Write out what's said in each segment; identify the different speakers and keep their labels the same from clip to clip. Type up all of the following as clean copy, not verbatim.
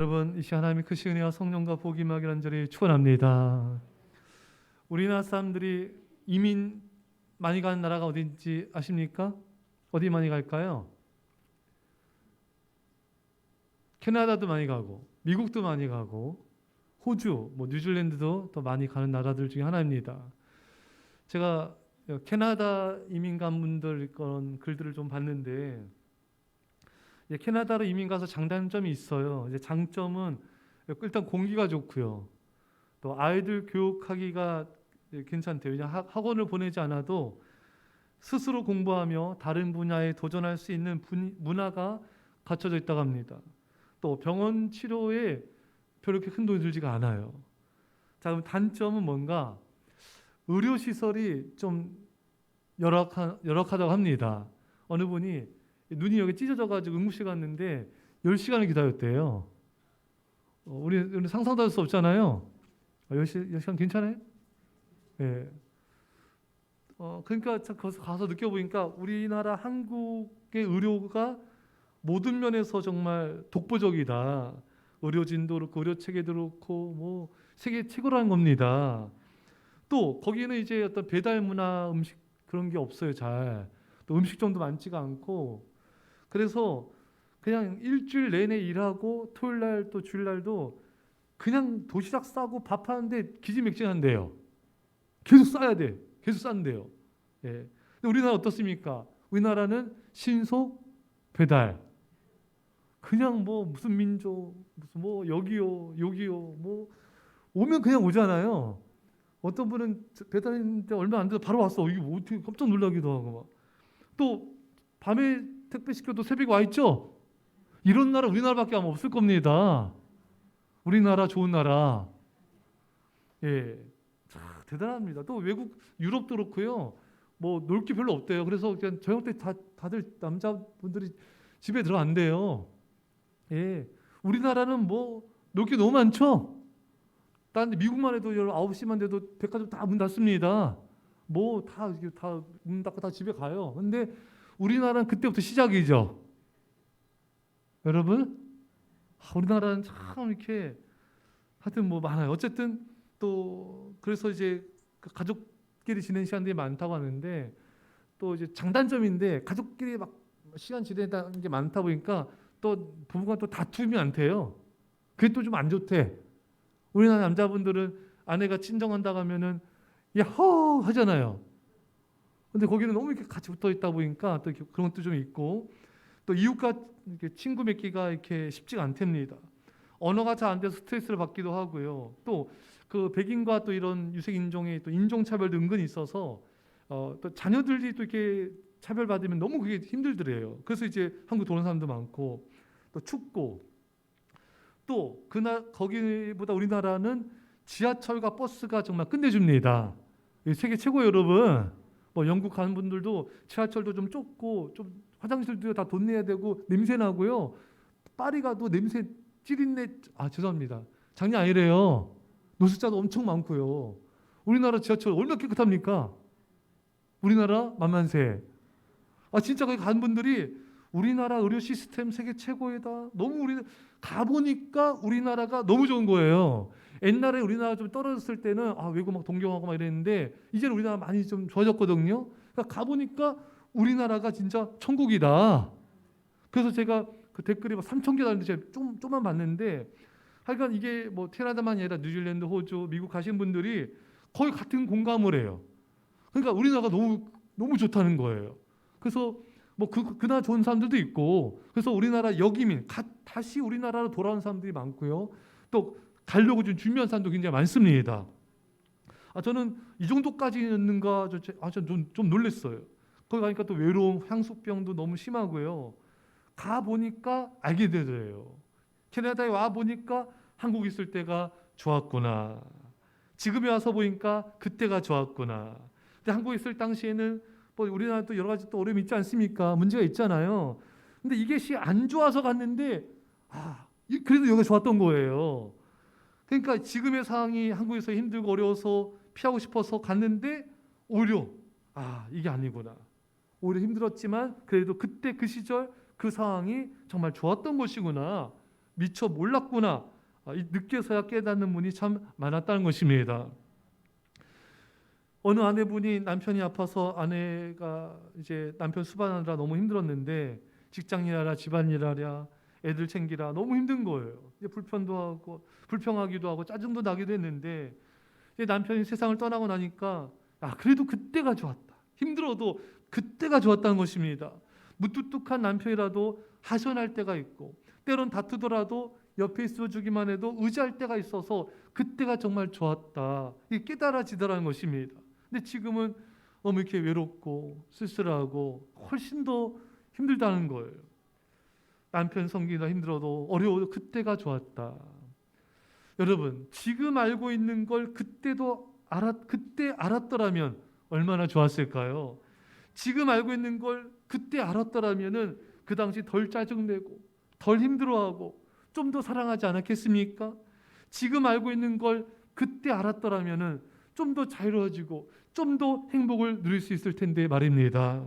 Speaker 1: 여러분, 이 시간 하나님의 크신 은혜와 성령과 복이 임하기를 간절히 축원합니다. 우리나라 사람들이 이민 많이 가는 나라가 어딘지 아십니까? 어디 많이 갈까요? 캐나다도 많이 가고, 미국도 많이 가고, 호주, 뉴질랜드도 더 많이 가는 나라들 중에 하나입니다. 제가 캐나다 이민 간 분들 그런 글들을 좀 봤는데, 캐나다로 이민 가서 장단점이 있어요. 이제 장점은 일단 공기가 좋고요. 또 아이들 교육하기가 괜찮대요. 그냥 학원을 보내지 않아도 스스로 공부하며 다른 분야에 도전할 수 있는 문화가 갖춰져 있다고 합니다. 또 병원 치료에 별로 그렇게 큰 돈이 들지가 않아요. 자, 그럼 단점은 뭔가? 의료 시설이 좀 열악하다고 합니다. 어느 분이 눈이 여기 찢어져가지고 응급실 갔는데 10시간을 기다렸대요. 우리 상상도 할 수 없잖아요. 10시간 괜찮아요? 예. 그러니까 거기서 가서 느껴보니까 우리나라 한국의 의료가 모든 면에서 정말 독보적이다. 의료진도 그렇고 의료 체계도 그렇고 세계 최고라는 겁니다. 또 거기는 이제 어떤 배달 문화 음식 그런 게 없어요. 잘. 또 음식점도 많지가 않고 그래서 그냥 일주일 내내 일하고 토요일 날 또 주일 날도 그냥 도시락 싸고 밥 하는데 기지맥진한대요. 계속 싸야 돼. 계속 싼대요. 예. 근데 우리나라 어떻습니까? 우리나라는 신속 배달. 그냥 무슨 민족, 무슨 여기요, 여기요, 오면 그냥 오잖아요. 어떤 분은 배달했는데 얼마 안 돼서 바로 왔어. 이게 어떻게 깜짝 놀라기도 하고 막. 또 밤에 택배 시켜도 새벽에 와 있죠. 이런 나라 우리나라밖에 아마 없을 겁니다. 우리나라 좋은 나라. 예. 참 대단합니다. 또 외국 유럽도 그렇고요. 놀 게 별로 없대요. 그래서 그냥 저녁 때 다들 남자분들이 집에 들어간대요. 예. 우리나라는 놀 게 너무 많죠. 딴 미국만 해도 9시만 돼도 백화점 다 문 닫습니다. 다 문 닫고 다 집에 가요. 근데 우리나라는 그때부터 시작이죠. 여러분, 우리나라는 참 이렇게 하여튼 많아요. 어쨌든 또 그래서 이제 가족끼리 지내는 시간들이 많다고 하는데 또 이제 장단점인데 가족끼리 막 시간 지내는 게 많다 보니까 또 부부가 또 다툼이 많대요. 그게 또 좀 안 좋대. 우리나라 남자분들은 아내가 친정한다고 하면은 야호 하잖아요. 근데 거기는 너무 이렇게 같이 붙어 있다 보니까 또 그런 것도 좀 있고 또 이웃과 이렇게 친구 맺기가 이렇게 쉽지가 않답니다. 언어가 잘 안 돼서 스트레스를 받기도 하고요. 또 그 백인과 또 이런 유색 인종의 또 인종 차별도 은근히 있어서 또 자녀들이 또 이렇게 차별받으면 너무 그게 힘들더래요. 그래서 이제 한국 도는 사람도 많고 또 춥고 또 거기보다 우리나라는 지하철과 버스가 정말 끝내줍니다. 세계 최고 여러분. 영국 가는 분들도 지하철도 좀 좁고 좀 화장실도 다 돈 내야 되고 냄새 나고요. 파리 가도 냄새 찌린내 죄송합니다. 장난 아니래요. 노숙자도 엄청 많고요. 우리나라 지하철 얼마나 깨끗합니까? 우리나라 만만세. 진짜 거기 간 분들이 우리나라 의료 시스템 세계 최고이다. 너무 가보니까 우리나라가 너무 좋은 거예요. 옛날에 우리나라 좀 떨어졌을 때는 외국 막 동경하고 막 이랬는데 이제는 우리나라 많이 좀 좋아졌거든요. 그러니까 가보니까 우리나라가 진짜 천국이다. 그래서 제가 그 댓글이 3,000개 달는데 제가 좀만 봤는데 하여간 이게 캐나다만이 아니라 뉴질랜드, 호주, 미국 가신 분들이 거의 같은 공감을 해요. 그러니까 우리나라가 너무 좋다는 거예요. 그래서 그나 좋은 사람들도 있고 그래서 우리나라 역이민 다시 우리나라로 돌아온 사람들이 많고요. 또 가려고 좀 준비한 사람도 굉장히 많습니다. 저는 이 정도까지였는가 좀 놀랐어요. 거기 가니까 또 외로움, 향수병도 너무 심하고요. 가 보니까 알게 되더래요. 캐나다에 와 보니까 한국 있을 때가 좋았구나. 지금에 와서 보니까 그때가 좋았구나. 근데 한국에 있을 당시에는 우리나라 또 여러 가지 또 어려움이 있지 않습니까? 문제가 있잖아요. 근데 이게 안 좋아서 갔는데 그래도 여기가 좋았던 거예요. 그러니까 지금의 상황이 한국에서 힘들고 어려워서 피하고 싶어서 갔는데 오히려 이게 아니구나. 오히려 힘들었지만 그래도 그때 그 시절 그 상황이 정말 좋았던 것이구나. 미처 몰랐구나. 늦게서야 깨닫는 분이 참 많았다는 것입니다. 어느 아내분이 남편이 아파서 아내가 이제 남편 수반하느라 너무 힘들었는데 직장 일하랴 집안 일하랴 애들 챙기라 너무 힘든 거예요. 이제 불편도 하고 불평하기도 하고 짜증도 나기도 했는데 이제 남편이 세상을 떠나고 나니까 그래도 그때가 좋았다. 힘들어도 그때가 좋았다는 것입니다. 무뚝뚝한 남편이라도 하소연할 때가 있고 때론 다투더라도 옆에 있어주기만 해도 의지할 때가 있어서 그때가 정말 좋았다. 이게 깨달아지더라는 것입니다. 근데 지금은 너무 이렇게 외롭고 쓸쓸하고 훨씬 더 힘들다는 거예요. 남편 섬기기가 힘들어도 어려워도 그때가 좋았다. 여러분, 지금 알고 있는 걸 그때 알았더라면 얼마나 좋았을까요? 지금 알고 있는 걸 그때 알았더라면은 그 당시 덜 짜증내고 덜 힘들어하고 좀 더 사랑하지 않았겠습니까? 지금 알고 있는 걸 그때 알았더라면은 좀 더 자유로워지고 좀 더 행복을 누릴 수 있을 텐데 말입니다.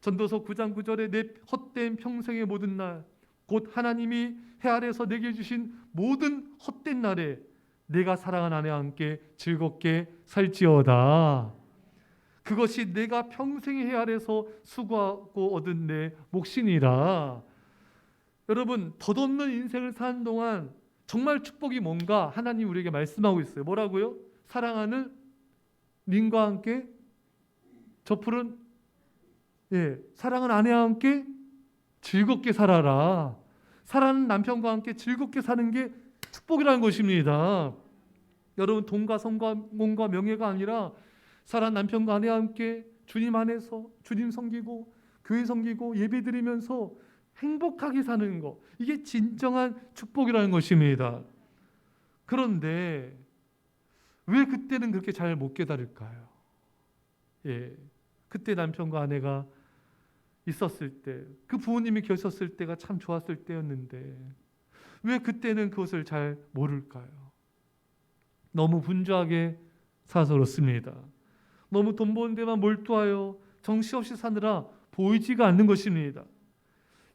Speaker 1: 전도서 9장 9절에 내 헛된 평생의 모든 날 곧 하나님이 해 아래에서 내게 주신 모든 헛된 날에 내가 사랑한 아내와 함께 즐겁게 살지어다. 그것이 내가 평생의 해 아래에서 수고하고 얻은 내 몫이니라. 여러분, 덧없는 인생을 사는 동안 정말 축복이 뭔가 하나님 우리에게 말씀하고 있어요. 뭐라고요? 사랑하는 님과 함께 저 푸른 사랑하는 아내와 함께 즐겁게 살아라. 사랑하는 남편과 함께 즐겁게 사는 게 축복이라는 것입니다. 여러분, 돈과 성과 몸과 명예가 아니라 사랑하는 남편과 아내와 함께 주님 안에서 주님 섬기고 교회 섬기고 예배 드리면서 행복하게 사는 것, 이게 진정한 축복이라는 것입니다. 그런데 왜 그때는 그렇게 잘 못 깨달을까요? 그때 남편과 아내가 있었을 때, 그 부모님이 계셨을 때가 참 좋았을 때였는데 왜 그때는 그것을 잘 모를까요? 너무 분주하게 사서 그렇습니다. 너무 돈 버는 데만 몰두하여 정신없이 사느라 보이지가 않는 것입니다.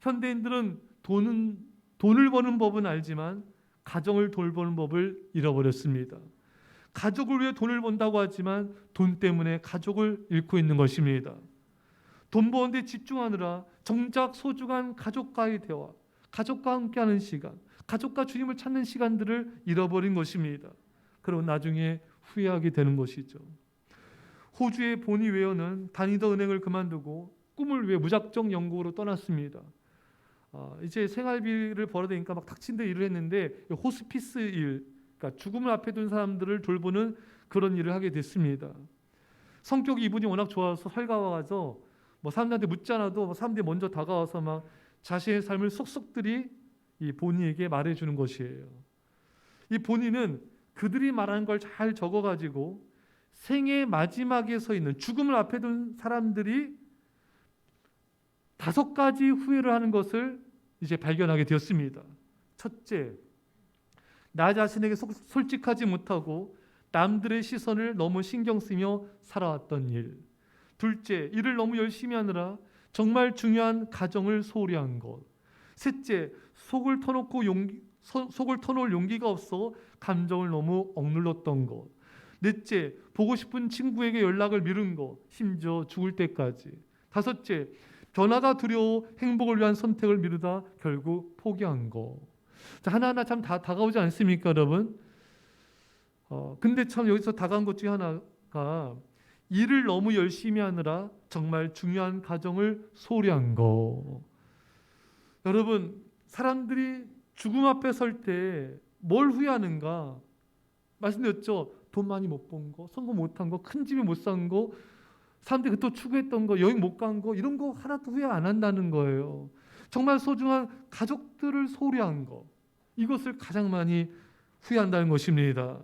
Speaker 1: 현대인들은 돈을 버는 법은 알지만 가정을 돌보는 법을 잃어버렸습니다. 가족을 위해 돈을 번다고 하지만 돈 때문에 가족을 잃고 있는 것입니다. 돈 버는 데 집중하느라 정작 소중한 가족과의 대화, 가족과 함께하는 시간, 가족과 주님을 찾는 시간들을 잃어버린 것입니다. 그리고 나중에 후회하게 되는 것이죠. 호주의 보니 웨어는 다니던 은행을 그만두고 꿈을 위해 무작정 영국으로 떠났습니다. 이제 생활비를 벌어야 되니까 막 닥친 데 일을 했는데 호스피스 일, 그러니까 죽음을 앞에 둔 사람들을 돌보는 그런 일을 하게 됐습니다. 성격이 이분이 워낙 좋아서 활가와서 사람들한테 묻지 않아도 사람들이 먼저 다가와서 막 자신의 삶을 속속들이 이 보니에게 말해주는 것이에요. 이 보니는 그들이 말하는 걸 잘 적어가지고 생의 마지막에 서 있는 죽음을 앞에 둔 사람들이 5가지 후회를 하는 것을 이제 발견하게 되었습니다. 첫째, 나 자신에게 솔직하지 못하고 남들의 시선을 너무 신경 쓰며 살아왔던 일. 둘째, 일을 너무 열심히 하느라 정말 중요한 가정을 소홀히 한 것. 셋째, 속을 터놓을 용기가 없어 감정을 너무 억눌렀던 것. 넷째, 보고 싶은 친구에게 연락을 미룬 것, 심지어 죽을 때까지. 다섯째, 변화가 두려워 행복을 위한 선택을 미루다 결국 포기한 것. 하나하나 참 다 다가오지 않습니까, 여러분? 근데 참 여기서 다가온 것 중에 하나가 일을 너무 열심히 하느라 정말 중요한 가정을 소홀히 한 것. 여러분, 사람들이 죽음 앞에 설 때 뭘 후회하는가? 말씀드렸죠. 돈 많이 못 번 거, 성공 못한 거, 큰 집에 못 산 거, 사람들이 또 추구했던 거, 여행 못 간 거, 이런 거 하나도 후회 안 한다는 거예요. 정말 소중한 가족들을 소홀히 한 거, 이것을 가장 많이 후회한다는 것입니다.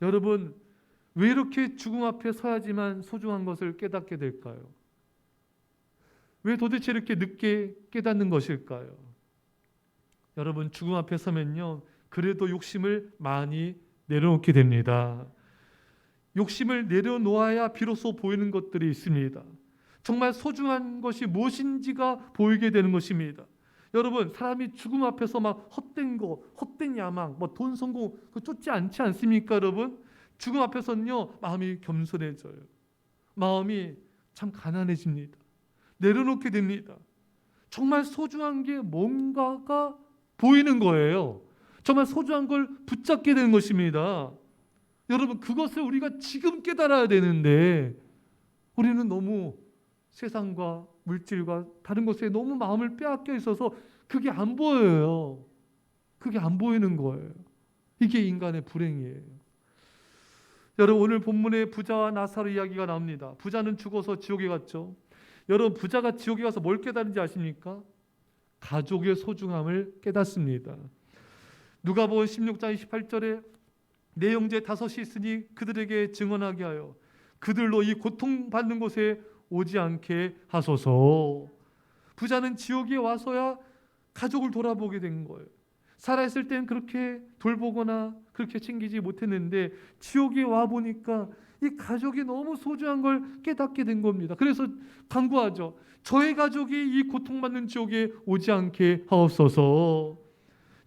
Speaker 1: 여러분, 왜 이렇게 죽음 앞에 서야지만 소중한 것을 깨닫게 될까요? 왜 도대체 이렇게 늦게 깨닫는 것일까요? 여러분, 죽음 앞에 서면요, 그래도 욕심을 많이 내려놓게 됩니다. 욕심을 내려놓아야 비로소 보이는 것들이 있습니다. 정말 소중한 것이 무엇인지가 보이게 되는 것입니다. 여러분, 사람이 죽음 앞에서 막 헛된 거, 헛된 야망, 뭐 돈, 성공 그 쫓지 않지 않습니까, 여러분? 죽음 앞에서는요, 마음이 겸손해져요. 마음이 참 가난해집니다. 내려놓게 됩니다. 정말 소중한 게 뭔가가 보이는 거예요. 정말 소중한 걸 붙잡게 되는 것입니다. 여러분, 그것을 우리가 지금 깨달아야 되는데 우리는 너무 세상과 물질과 다른 것에 너무 마음을 빼앗겨 있어서 그게 안 보여요. 그게 안 보이는 거예요. 이게 인간의 불행이에요. 여러분, 오늘 본문에 부자와 나사로 이야기가 나옵니다. 부자는 죽어서 지옥에 갔죠. 여러분, 부자가 지옥에 가서 뭘 깨달은지 아십니까? 가족의 소중함을 깨닫습니다. 누가복음 16장 28절에 내 형제 다섯이 있으니 그들에게 증언하게 하여 그들로 이 고통받는 곳에 오지 않게 하소서. 부자는 지옥에 와서야 가족을 돌아보게 된 거예요. 살아있을 땐 그렇게 돌보거나 그렇게 챙기지 못했는데 지옥에 와보니까 이 가족이 너무 소중한 걸 깨닫게 된 겁니다. 그래서 간구하죠. 저의 가족이 이 고통받는 지옥에 오지 않게 하옵소서.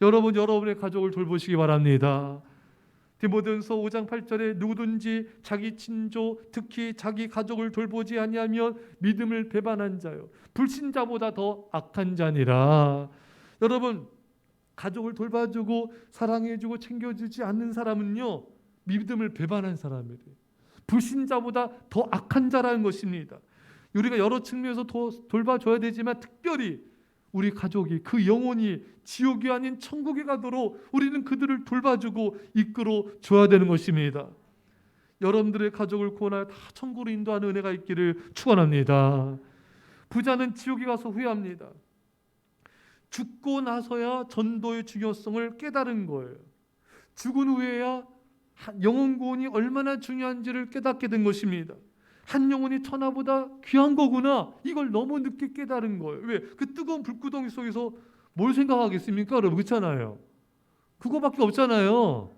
Speaker 1: 여러분, 여러분의 가족을 돌보시기 바랍니다. 디모데전서 5장 8절에 누구든지 자기 친조 특히 자기 가족을 돌보지 아니하면 믿음을 배반한 자요 불신자보다 더 악한 자니라. 여러분, 가족을 돌봐주고 사랑해주고 챙겨주지 않는 사람은요, 믿음을 배반한 사람이래요. 불신자보다 더 악한 자라는 것입니다. 우리가 여러 측면에서 더 돌봐줘야 되지만 특별히 우리 가족이 그 영혼이 지옥이 아닌 천국에 가도록 우리는 그들을 돌봐주고 이끌어 줘야 되는 것입니다. 여러분들의 가족을 구원하여 다 천국으로 인도하는 은혜가 있기를 축원합니다. 부자는 지옥에 가서 후회합니다. 죽고 나서야 전도의 중요성을 깨달은 거예요. 죽은 후에야 영혼 구원이 얼마나 중요한지를 깨닫게 된 것입니다. 한 영혼이 천하보다 귀한 거구나, 이걸 너무 늦게 깨달은 거예요. 왜? 그 뜨거운 불구덩이 속에서 뭘 생각하겠습니까? 여러분, 그렇잖아요. 그거밖에 없잖아요.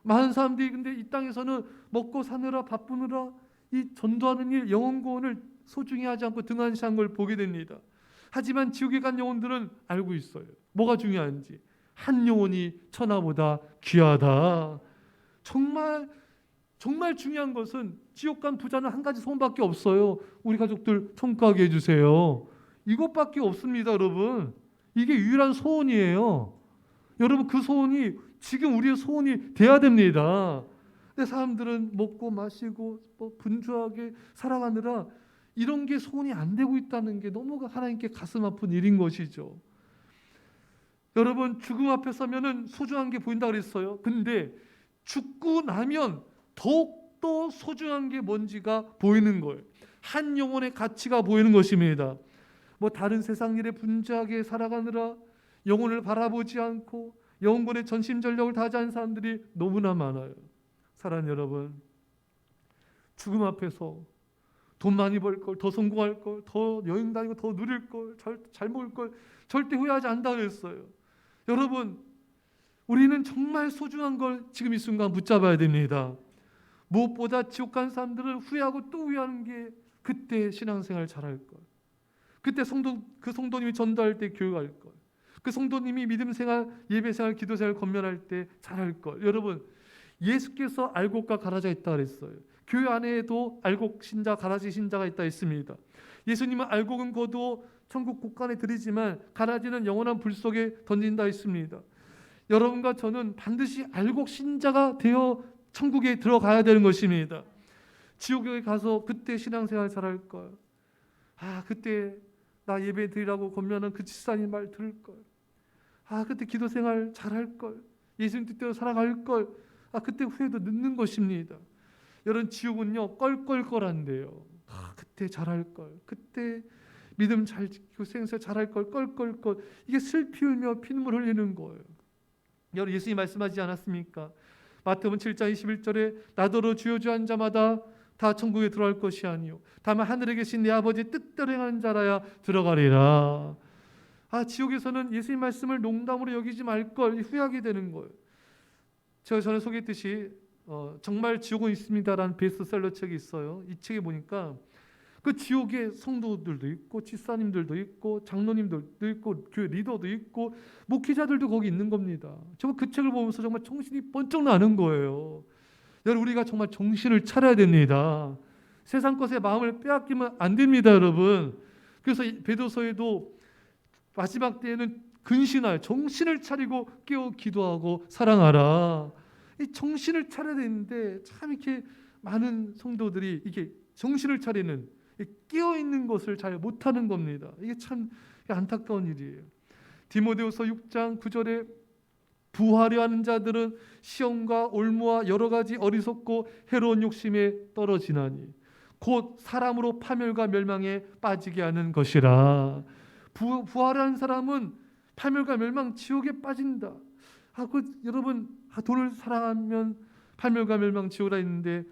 Speaker 1: 많은 사람들이 근데 이 땅에서는 먹고 사느라 바쁘느라 이 전도하는 일, 영혼 구원을 소중히 하지 않고 등한시한 걸 보게 됩니다. 하지만 지옥에 간 영혼들은 알고 있어요. 뭐가 중요한지. 한 영혼이 천하보다 귀하다. 정말 중요한 것은 지옥 간 부자는 한 가지 소원밖에 없어요. 우리 가족들 통과하게 해주세요. 이것밖에 없습니다, 여러분. 이게 유일한 소원이에요. 여러분, 그 소원이 지금 우리의 소원이 돼야 됩니다. 근데 사람들은 먹고 마시고 분주하게 살아가느라 이런 게 소원이 안 되고 있다는 게 너무 하나님께 가슴 아픈 일인 것이죠. 여러분, 죽음 앞에 서면은 소중한 게 보인다 그랬어요. 근데 죽고 나면 더욱더 소중한 게 뭔지가 보이는 거예요. 한 영혼의 가치가 보이는 것입니다. 뭐 다른 세상 일에 분주하게 살아가느라 영혼을 바라보지 않고 영혼권에 전심전력을 다하지 않은 사람들이 너무나 많아요. 사랑하는 여러분, 죽음 앞에서 돈 많이 벌 걸, 더 성공할 걸, 더 여행 다니고 더 누릴 걸, 잘 먹을 걸 절대 후회하지 않는다고 했어요. 여러분, 우리는 정말 소중한 걸 지금 이 순간 붙잡아야 됩니다. 무엇보다 지옥 간 사람들은 후회하고 또 후회하는 게 그때 신앙생활 잘할 걸, 그때 그 성도님이 전도할 때 교육할 걸, 그 성도님이 믿음생활, 예배생활, 기도생활 건면할 때 잘할 걸. 여러분, 예수께서 알곡과 가라지가 있다 그랬어요. 교회 안에도 알곡 신자, 가라지 신자가 있다 했습니다. 예수님은 알곡은 거두어 천국 곳간에 드리지만 가라지는 영원한 불 속에 던진다 했습니다. 여러분과 저는 반드시 알곡 신자가 되어 천국에 들어가야 되는 것입니다. 지옥에 가서 그때 신앙생활 잘할 걸, 그때 나 예배 드리라고 건면한 그 집사님 말 들을 걸, 그때 기도생활 잘할 걸, 예수님 뜻대로 살아갈 걸, 그때 후회도 늦는 것입니다. 여러분, 지옥은요 껄껄껄한데요. 그때 잘할 걸, 그때 믿음 잘 지키고 생사 잘할 걸, 껄껄껄. 이게 슬피 울며 피눈물 흘리는 거예요. 여러분, 예수님이 말씀하지 않았습니까? 마태복음 7장 21절에 나더러 주여 주여 한 자마다 다 천국에 들어갈 것이 아니요 다만 하늘에 계신 내 아버지 뜻대로 행하는 자라야 들어가리라. 지옥에서는 예수님 말씀을 농담으로 여기지 말 걸 후회하게 되는 거예요. 제가 전에 소개했듯이 정말 지옥은 있습니다라는 베스트셀러 책이 있어요. 이 책에 보니까 그 지옥에 성도들도 있고 집사님들도 있고 장로님들도 있고 교회 리더도 있고 목회자들도 거기 있는 겁니다. 정말 그 책을 보면서 정말 정신이 번쩍 나는 거예요. 여러분, 우리가 정말 정신을 차려야 됩니다. 세상 것에 마음을 빼앗기면 안 됩니다, 여러분. 그래서 베드로서에도 마지막 때에는 근신하여 정신을 차리고 깨어 기도하고 사랑하라. 이 정신을 차려야 되는데 참 이렇게 많은 성도들이 이게 정신을 차리는, 깨어 있는 것을 잘 못하는 겁니다. 이게 참 안타까운 일이에요. 디모데후서 6장 9절에 부하려 하는 자들은 시험과 올무와 여러 가지 어리석고 해로운 욕심에 떨어지나니 곧 사람으로 파멸과 멸망에 빠지게 하는 것이라. 부하려 하는 사람은 파멸과 멸망, 지옥에 빠진다. 여러분, 돈을 사랑하면 파멸과 멸망, 지옥이라 했는데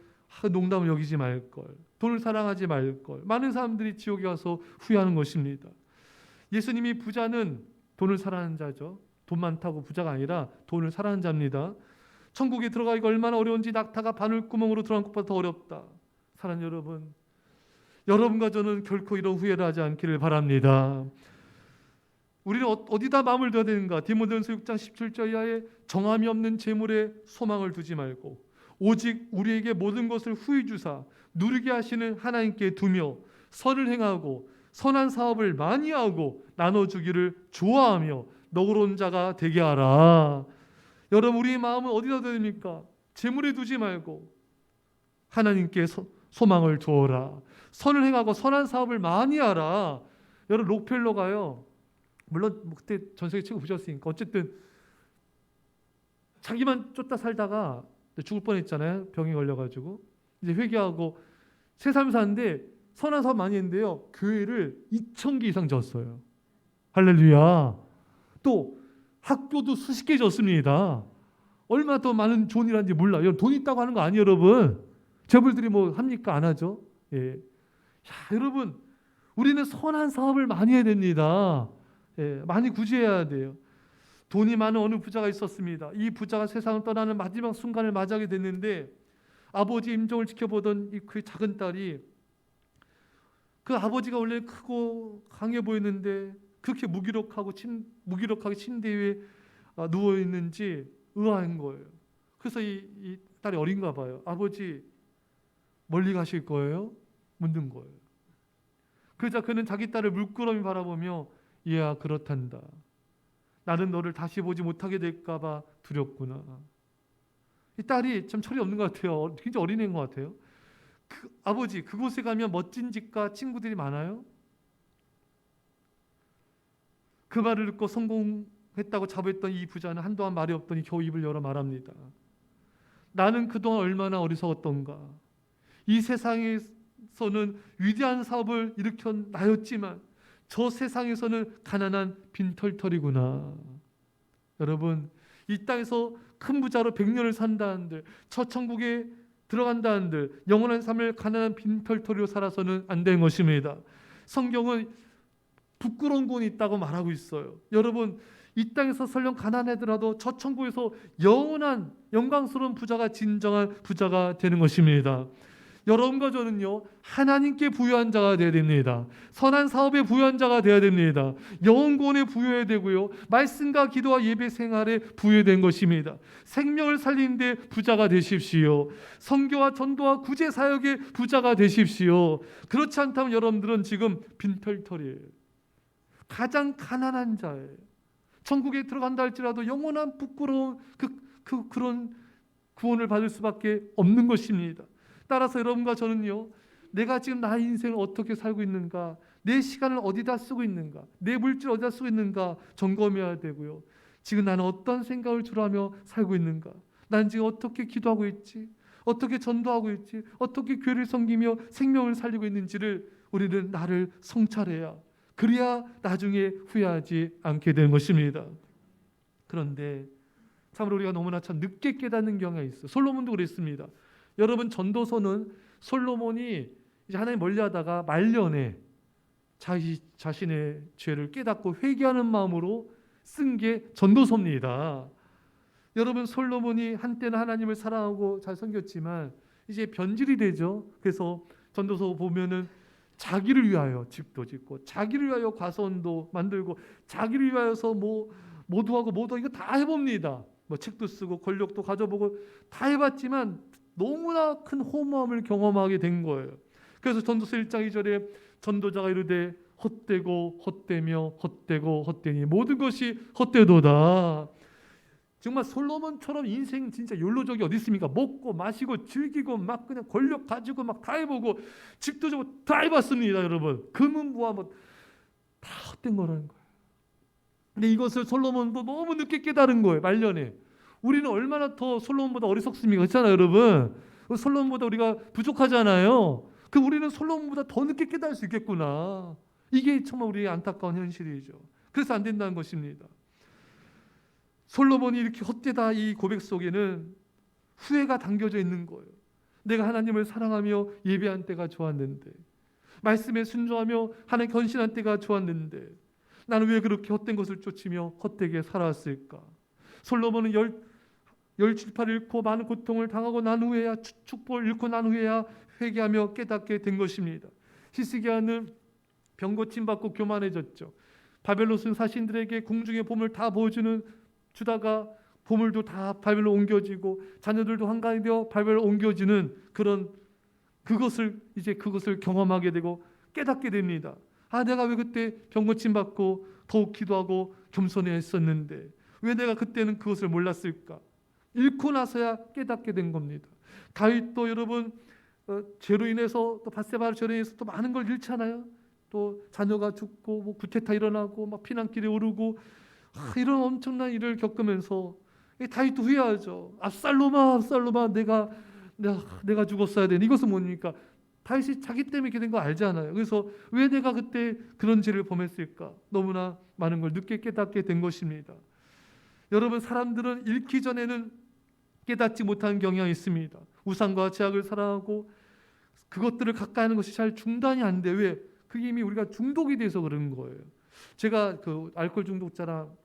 Speaker 1: 농담을 여기지 말걸. 돈을 사랑하지 말걸. 많은 사람들이 지옥에 가서 후회하는 것입니다. 예수님이 부자는 돈을 사랑하는 자죠. 돈 많다고 부자가 아니라 돈을 사랑하는 자입니다. 천국에 들어가기가 얼마나 어려운지 낙타가 바늘구멍으로 들어간 것보다 더 어렵다. 사랑하는 여러분, 여러분과 저는 결코 이런 후회를 하지 않기를 바랍니다. 우리는 어디다 마음을 둬야 되는가? 디모데후서 6장 17절 이하에 정함이 없는 재물에 소망을 두지 말고 오직 우리에게 모든 것을 후히 주사 누리게 하시는 하나님께 두며 선을 행하고 선한 사업을 많이 하고 나눠주기를 좋아하며 너그러운 자가 되게 하라. 여러분, 우리의 마음은 어디다 둬야 됩니까? 재물에 두지 말고 하나님께 소망을 두어라. 선을 행하고 선한 사업을 많이 하라. 여러분, 록펠러가요, 물론 그때 전 세계 최고 부자였으니까 어쨌든 자기만 쫓다 살다가 죽을 뻔했잖아요. 병에 걸려가지고 이제 회개하고 새 삶을 사는데 선한 사업 많이 했는데요, 교회를 2,000개 이상 졌어요. 할렐루야. 또 학교도 수십 개 졌습니다. 얼마나 더 많은 좋은 일 하는지 몰라. 여러분, 돈 있다고 하는 거 아니에요, 여러분. 재벌들이 뭐 합니까? 안 하죠. 예. 야, 여러분, 우리는 선한 사업을 많이 해야 됩니다. 예, 많이 구제해야 돼요. 돈이 많은 어느 부자가 있었습니다. 이 부자가 세상을 떠나는 마지막 순간을 맞이하게 됐는데 아버지 임종을 지켜보던 그 작은 딸이, 그 아버지가 원래 크고 강해 보이는데 그렇게 무기력하게 침대 위에 누워 있는지 의아한 거예요. 그래서 이 딸이 어린가 봐요. 아버지 멀리 가실 거예요? 묻는 거예요. 그러자 그는 자기 딸을 물끄러미 바라보며 얘야, 그렇단다. 나는 너를 다시 보지 못하게 될까 봐 두렵구나. 이 딸이 참 철이 없는 것 같아요. 굉장히 어린애인 것 같아요. 아버지, 그곳에 가면 멋진 집과 친구들이 많아요? 그 말을 듣고 성공했다고 자부했던 이 부자는 한동안 말이 없더니 겨우 입을 열어 말합니다. 나는 그동안 얼마나 어리석었던가. 이 세상에서는 위대한 사업을 일으킨 나였지만 저 세상에서는 가난한 빈털털이구나. 여러분, 이 땅에서 큰 부자로 100년을 산다는들, 저 천국에 들어간다는들, 영원한 삶을 가난한 빈털털이로 살아서는 안 되는 것입니다. 성경은 부끄러운 곳이 있다고 말하고 있어요. 여러분, 이 땅에서 설령 가난하더라도 저 천국에서 영원한 영광스러운 부자가 진정한 부자가 되는 것입니다. 여러분과 저는요, 하나님께 부유한 자가 되어야 됩니다. 선한 사업에 부유한 자가 되어야 됩니다. 영혼구원에 부유해야 되고요, 말씀과 기도와 예배 생활에 부유된 것입니다. 생명을 살리는 데 부자가 되십시오. 선교와 전도와 구제 사역에 부자가 되십시오. 그렇지 않다면 여러분들은 지금 빈털털이에요. 가장 가난한 자예요. 천국에 들어간다 할지라도 영원한 부끄러운 그런 구원을 받을 수밖에 없는 것입니다. 따라서 여러분과 저는요, 내가 지금 나의 인생을 어떻게 살고 있는가, 내 시간을 어디다 쓰고 있는가, 내 물질을 어디다 쓰고 있는가 점검해야 되고요. 지금 나는 어떤 생각을 주로 하며 살고 있는가, 난 지금 어떻게 기도하고 있지, 어떻게 전도하고 있지, 어떻게 교회를 섬기며 생명을 살리고 있는지를 우리는 나를 성찰해야, 그래야 나중에 후회하지 않게 되는 것입니다. 그런데 참으로 우리가 너무나 참 늦게 깨닫는 경향이 있어요. 솔로몬도 그랬습니다. 여러분, 전도서는 솔로몬이 이제 하나님 멀리하다가 말년에 자신의 죄를 깨닫고 회개하는 마음으로 쓴 게 전도서입니다. 여러분, 솔로몬이 한때는 하나님을 사랑하고 잘 섬겼지만 이제 변질이 되죠. 그래서 전도서 보면은 자기를 위하여 집도 짓고, 자기를 위하여 과수원도 만들고, 자기를 위하여서 뭐 모두하고 이거 다 해봅니다. 뭐 책도 쓰고 권력도 가져보고 다 해봤지만 너무나 큰 허무함을 경험하게 된 거예요. 그래서 전도서 1장 2절에 전도자가 이르되 헛되고 헛되며 헛되고 헛되니 모든 것이 헛되도다. 정말 솔로몬처럼 인생 진짜 욜로족이 어디 있습니까? 먹고 마시고 즐기고 막 그냥 권력 가지고 막 다 해보고 집도 주고 다 해봤습니다, 여러분. 금은부와 뭐 다 헛된 거라는 거예요. 근데 이것을 솔로몬도 너무 늦게 깨달은 거예요, 말년에. 우리는 얼마나 더 솔로몬보다 어리석습니까? 그렇잖아요, 여러분. 솔로몬보다 우리가 부족하잖아요. 그 우리는 솔로몬보다 더 늦게 깨달을 수 있겠구나. 이게 정말 우리의 안타까운 현실이죠. 그래서 안 된다는 것입니다. 솔로몬이 이렇게 헛되다 이 고백 속에는 후회가 담겨져 있는 거예요. 내가 하나님을 사랑하며 예배한 때가 좋았는데, 말씀에 순종하며 하나님 헌신한 때가 좋았는데, 나는 왜 그렇게 헛된 것을 쫓으며 헛되게 살아왔을까? 솔로몬은 17팔을 잃고 많은 고통을 당하고 난 후에야, 축복을 잃고 난 후에야 회개하며 깨닫게 된 것입니다. 히스기야는 병고침 받고 교만해졌죠. 바벨론 사신들에게 궁중의 보물 다 주다가 보물도 다 바벨로 옮겨지고 자녀들도 한가히 되어 바벨로 옮겨지는 그것을 경험하게 되고 깨닫게 됩니다. 내가 왜 그때 병고침 받고 더욱 기도하고 겸손해 했었는데 왜 내가 그때는 그것을 몰랐을까? 잃고 나서야 깨닫게 된 겁니다. 다윗도 여러분 죄로 인해서 또 밧세바의 죄로 인해서 또 많은 걸 잃잖아요. 또 자녀가 죽고 뭐 구테타 일어나고 막 피난길에 오르고 이런 엄청난 일을 겪으면서 다윗도 후회하죠. 압살롬아 내가 죽었어야 되는. 이것은 뭡니까? 다윗이 자기 때문에 이렇게 된 거 알잖아요. 그래서 왜 내가 그때 그런 죄를 범했을까? 너무나 많은 걸 늦게 깨닫게 된 것입니다. 여러분, 사람들은 잃기 전에는 깨닫지 못하는 경향이 있습니다. 우상과 제약을 사랑하고 그것들을 가까이 하는 것이 잘 중단이 안 돼. 왜? 그게 이미 우리가 중독이 돼서 그런 거예요. 제가 그 알코올 중독자랑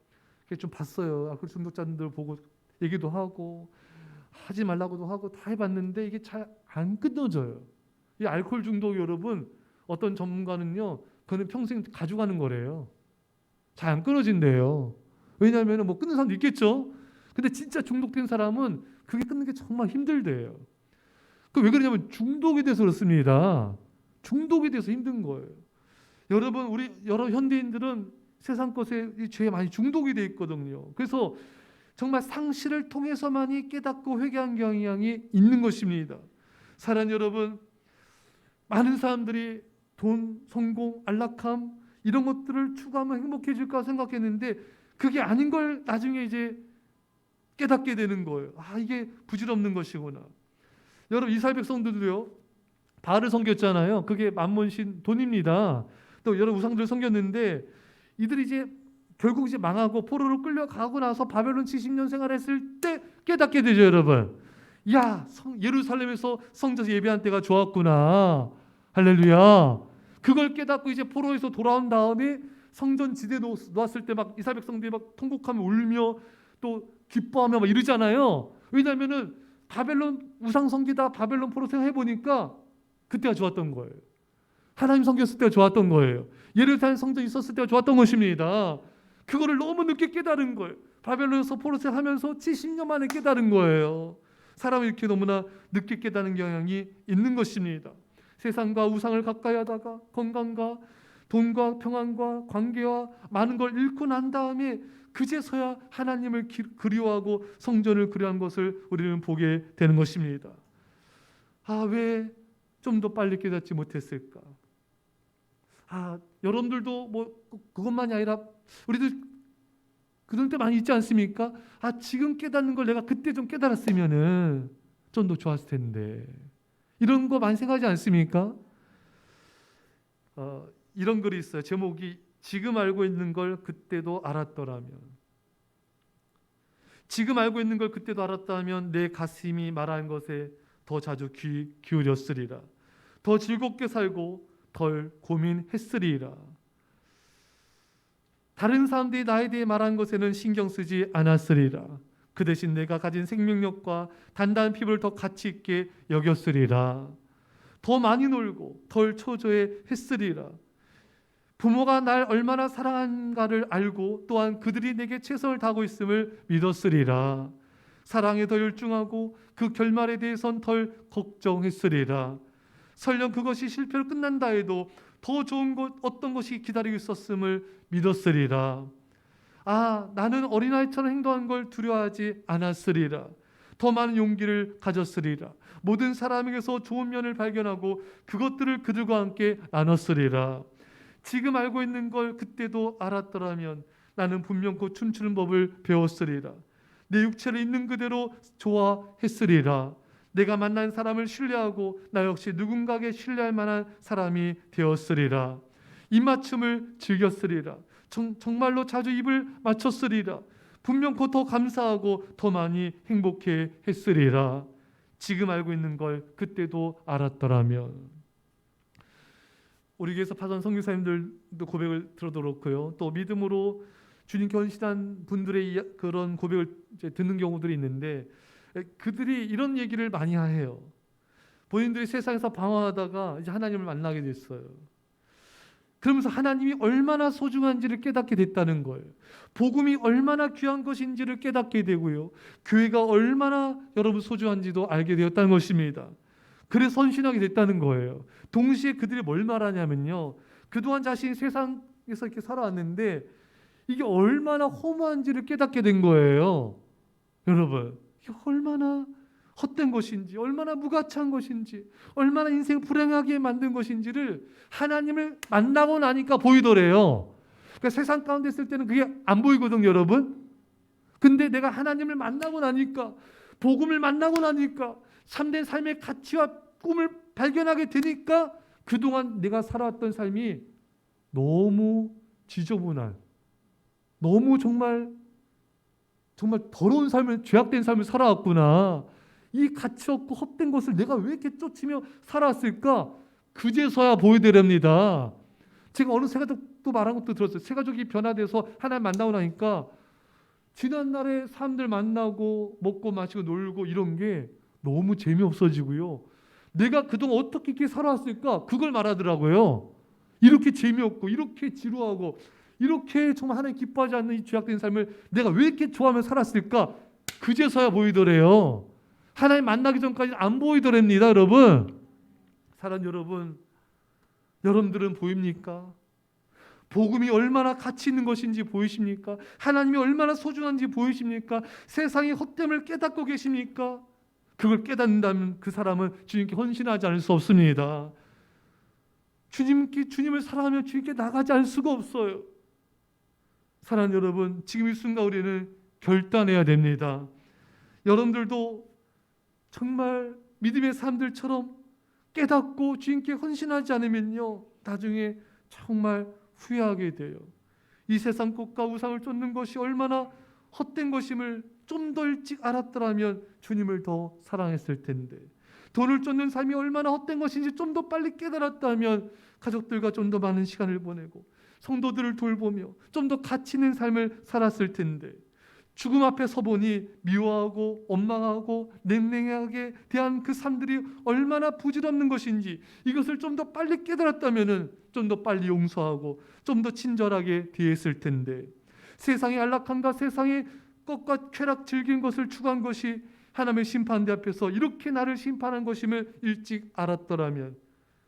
Speaker 1: 좀 봤어요. 알코올 중독자들 보고 얘기도 하고 하지 말라고도 하고 다 해봤는데 이게 잘 안 끊어져요. 이 알코올 중독, 여러분, 어떤 전문가는요, 그는 평생 가져가는 거래요. 잘 안 끊어진대요. 왜냐하면 뭐 끊는 사람도 있겠죠. 근데 진짜 중독된 사람은 그게 끊는 게 정말 힘들대요. 그 왜 그러냐면 중독이 돼서 그렇습니다. 중독이 돼서 힘든 거예요. 여러분, 우리 여러 현대인들은 세상 것에 이 죄에 많이 중독이 돼 있거든요. 그래서 정말 상실을 통해서만이 깨닫고 회개한 경향이 있는 것입니다. 사랑 여러분, 많은 사람들이 돈, 성공, 안락함 이런 것들을 추구하면 행복해질까 생각했는데 그게 아닌 걸 나중에 이제 깨닫게 되는 거예요. 이게 부질없는 것이구나. 여러분, 이스라엘 백성들도요, 바알을 섬겼잖아요. 그게 만몬신 돈입니다. 또 여러 우상들을 섬겼는데 이들이 이제 결국 이제 망하고 포로로 끌려가고 나서 바벨론 70년 생활했을 때 깨닫게 되죠, 여러분. 예루살렘에서 성전에서 예배한 때가 좋았구나. 할렐루야. 그걸 깨닫고 이제 포로에서 돌아온 다음에 성전 지대 놓았을 때 막 이스라엘 백성들이 막 통곡하며 울며 또 기뻐하며 막 이러잖아요. 왜냐하면은 바벨론 우상 섬기다 바벨론 포로 생활해 보니까 그때가 좋았던 거예요. 하나님 섬겼을 때가 좋았던 거예요. 예루살렘 성전 있었을 때가 좋았던 것입니다. 그거를 너무 늦게 깨달은 거예요. 바벨론에서 포로 생활하면서 70년 만에 깨달은 거예요. 사람은 이렇게 너무나 늦게 깨닫는 경향이 있는 것입니다. 세상과 우상을 가까이 하다가 건강과 돈과 평안과 관계와 많은 걸 잃고 난 다음에 그제서야 하나님을 그리워하고 성전을 그리워한 것을 우리는 보게 되는 것입니다. 왜 좀 더 빨리 깨닫지 못했을까? 여러분들도 뭐 그것만이 아니라 우리들 그런 때 많이 있지 않습니까? 지금 깨닫는 걸 내가 그때 좀 깨달았으면은 좀 더 좋았을 텐데. 이런 거 많이 생각하지 않습니까? 이런 글이 있어요. 제목이 지금 알고 있는 걸 그때도 알았더라면. 지금 알고 있는 걸 그때도 알았다면 내 가슴이 말하는 것에 더 자주 귀 기울였으리라. 더 즐겁게 살고 덜 고민했으리라. 다른 사람들이 나에 대해 말한 것에는 신경 쓰지 않았으리라. 그 대신 내가 가진 생명력과 단단한 피부를 더 가치 있게 여겼으리라. 더 많이 놀고 덜 초조해했으리라. 부모가 날 얼마나 사랑한가를 알고 또한 그들이 내게 최선을 다하고 있음을 믿었으리라. 사랑에 더 열중하고 그 결말에 대해선 덜 걱정했으리라. 설령 그것이 실패로 끝난다 해도 더 좋은 것 어떤 것이 기다리고 있었음을 믿었으리라. 아, 나는 어린아이처럼 행동한 걸 두려워하지 않았으리라. 더 많은 용기를 가졌으리라. 모든 사람에게서 좋은 면을 발견하고 그것들을 그들과 함께 나눴으리라. 지금 알고 있는 걸 그때도 알았더라면 나는 분명 곧 춤추는 법을 배웠으리라. 내 육체를 있는 그대로 좋아했으리라. 내가 만난 사람을 신뢰하고 나 역시 누군가에게 신뢰할 만한 사람이 되었으리라. 입맞춤을 즐겼으리라. 정말로 자주 입을 맞췄으리라. 분명 곧 더 감사하고 더 많이 행복해 했으리라. 지금 알고 있는 걸 그때도 알았더라면. 우리 교회에서 파전 선교사님들도 고백을 들어도 그렇고요. 또 믿음으로 주님께 헌신한 분들의 그런 고백을 이제 듣는 경우들이 있는데 그들이 이런 얘기를 많이 해요. 본인들이 세상에서 방황하다가 이제 하나님을 만나게 됐어요. 그러면서 하나님이 얼마나 소중한지를 깨닫게 됐다는 거예요. 복음이 얼마나 귀한 것인지를 깨닫게 되고요. 교회가 얼마나 여러분 소중한지도 알게 되었다는 것입니다. 그래서 헌신하게 됐다는 거예요. 동시에 그들이 뭘 말하냐면요. 그동안 자신이 세상에서 이렇게 살아왔는데 이게 얼마나 허무한지를 깨닫게 된 거예요. 여러분, 이게 얼마나 헛된 것인지, 얼마나 무가치한 것인지, 얼마나 인생 불행하게 만든 것인지를 하나님을 만나고 나니까 보이더래요. 그러니까 세상 가운데 있을 때는 그게 안 보이거든요, 여러분. 근데 내가 하나님을 만나고 나니까, 복음을 만나고 나니까, 참된 삶의 가치와 꿈을 발견하게 되니까 그동안 내가 살아왔던 삶이 너무 지저분한, 너무 정말 더러운 삶을, 죄악된 삶을 살아왔구나. 이 가치 없고 헛된 것을 내가 왜 이렇게 쫓으며 살아왔을까? 그제서야 보이더랍니다. 제가 어느 새가족도 말한 것도 들었어요. 새가족이 변화돼서 하나님 만나고 나니까 지난날에 사람들 만나고 먹고 마시고 놀고 이런 게 너무 재미없어지고요. 내가 그동안 어떻게 이렇게 살아왔을까? 그걸 말하더라고요. 이렇게 재미없고 이렇게 지루하고 이렇게 정말 하나님 기뻐하지 않는 이 죄악된 삶을 내가 왜 이렇게 좋아하며 살았을까? 그제서야 보이더래요. 하나님 만나기 전까지는 안 보이더랍니다, 여러분. 사랑 여러분, 여러분들은 보입니까? 복음이 얼마나 가치 있는 것인지 보이십니까? 하나님이 얼마나 소중한지 보이십니까? 세상의 헛됨을 깨닫고 계십니까? 그걸 깨닫는다면 그 사람은 주님께 헌신하지 않을 수 없습니다. 주님을 사랑하며 주님께 나가지 않을 수가 없어요. 사랑하는 여러분, 지금 이 순간 우리는 결단해야 됩니다. 여러분들도 정말 믿음의 사람들처럼 깨닫고 주님께 헌신하지 않으면요, 나중에 정말 후회하게 돼요. 이 세상 것과 우상을 쫓는 것이 얼마나 헛된 것임을 좀 더 일찍 알았더라면 주님을 더 사랑했을 텐데, 돈을 쫓는 삶이 얼마나 헛된 것인지 좀 더 빨리 깨달았다면 가족들과 좀 더 많은 시간을 보내고 성도들을 돌보며 좀 더 가치 있는 삶을 살았을 텐데, 죽음 앞에 서보니 미워하고 원망하고 냉랭하게 대한 그 삶들이 얼마나 부질없는 것인지 이것을 좀 더 빨리 깨달았다면 좀 더 빨리 용서하고 좀 더 친절하게 대했을 텐데, 세상의 안락함과 세상의 것과 쾌락 즐긴 것을 추구한 것이 하나님의 심판대 앞에서 이렇게 나를 심판한 것임을 일찍 알았더라면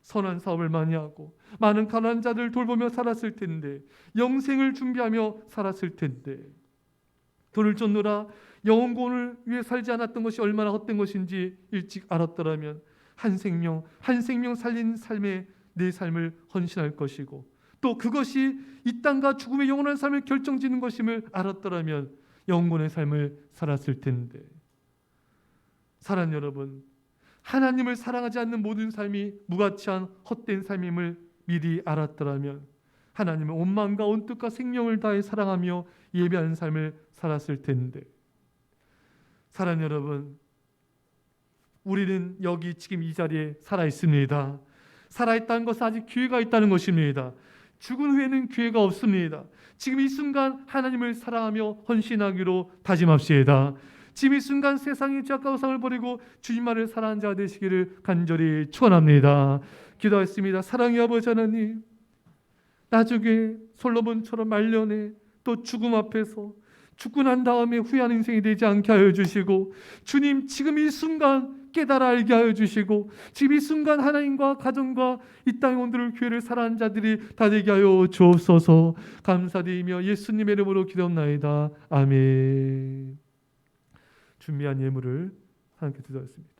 Speaker 1: 선한 사업을 많이 하고 많은 가난한 자들을 돌보며 살았을 텐데, 영생을 준비하며 살았을 텐데, 돈을 쫓느라 영혼권을 위해 살지 않았던 것이 얼마나 헛된 것인지 일찍 알았더라면 한 생명 살린 삶에 내 삶을 헌신할 것이고, 또 그것이 이 땅과 죽음의 영원한 삶을 결정짓는 것임을 알았더라면 영혼의 삶을 살았을 텐데, 사랑하는 여러분, 하나님을 사랑하지 않는 모든 삶이 무가치한 헛된 삶임을 미리 알았더라면 하나님은 온 마음과 온 뜻과 생명을 다해 사랑하며 예배하는 삶을 살았을 텐데, 사랑하는 여러분, 우리는 여기 지금 이 자리에 살아 있습니다. 살아있다는 것은 아직 기회가 있다는 것입니다. 죽은 후에는 기회가 없습니다. 지금 이 순간 하나님을 사랑하며 헌신하기로 다짐합시다. 지금 이 순간 세상의 죄악과 우상을 버리고 주님만을 사랑하는 자 되시기를 간절히 축원합니다. 기도하겠습니다. 사랑의 아버지 하나님, 나중에 솔로몬처럼 말년에 또 죽음 앞에서 죽고 난 다음에 후회하는 인생이 되지 않게 하여 주시고, 주님 지금 이 순간 깨달아 알게 하여 주시고, 지금 이 순간 하나님과 가정과 이 땅의 온들을 교회를 사랑하는 자들이 다 되게 하여 주옵소서. 감사드리며 예수님의 이름으로 기도합나이다. 아멘. 준비한 예물을 하나님께 드리겠습니다.